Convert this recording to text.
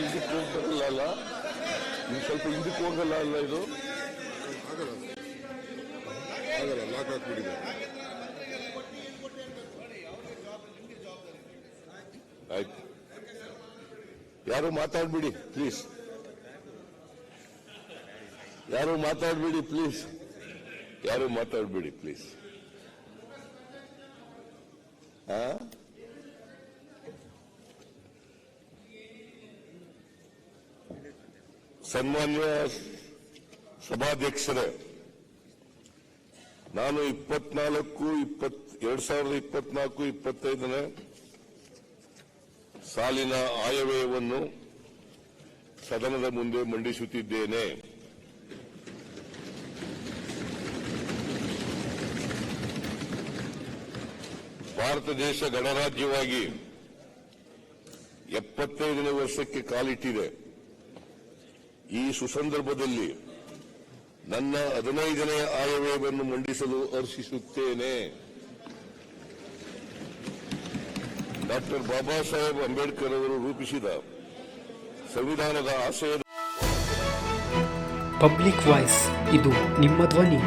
ಇದಕ್ಕೆ ಹೋಗಲ್ಲ ಅಲ್ಲ, ಇದು ಸ್ವಲ್ಪ ಹಿಂದಕ್ಕೆ ಹೋಗಲ್ಲ ಅಲ್ಲ, ಇದು ಆಗಲ್ಲ, ಲಾಕ್ ಹಾಕ್ಬಿಟ್ಟಿದ್ದಾರೆ. ಆಯ್ತು, ಯಾರು ಮಾತಾಡ್ಬಿಡಿ ಪ್ಲೀಸ್, ಯಾರು ಮಾತಾಡ್ಬಿಡಿ ಪ್ಲೀಸ್, ಯಾರು ಮಾತಾಡ್ಬಿಡಿ ಪ್ಲೀಸ್. ಸನ್ಮಾನ್ಯ ಸಭಾಧ್ಯಕ್ಷರೇ, ನಾನು 2024-25ನೇ ಸಾಲಿನ ಆಯವ್ಯಯವನ್ನು ಸದನದ ಮುಂದೆ ಮಂಡಿಸುತ್ತಿದ್ದೇನೆ. ಭಾರತ ದೇಶ ಗಣರಾಜ್ಯವಾಗಿ 75ನೇ ವರ್ಷಕ್ಕೆ ಕಾಲಿಟ್ಟಿದೆ. ಈ ಸುಸಂದರ್ಭದಲ್ಲಿ ನನ್ನ 15ನೇ ಆಯವ್ಯಯವನ್ನು ಮಂಡಿಸಲು ಹರ್ಷಿಸುತ್ತೇನೆ. ಡಾಕ್ಟರ್ ಬಾಬಾ ಸಾಹೇಬ್ ಅಂಬೇಡ್ಕರ್ ಅವರು ರೂಪಿಸಿದ ಸಂವಿಧಾನದ ಆಶಯದ ಪಬ್ಲಿಕ್ ವಾಯ್ಸ್, ಇದು ನಿಮ್ಮ ಧ್ವನಿ.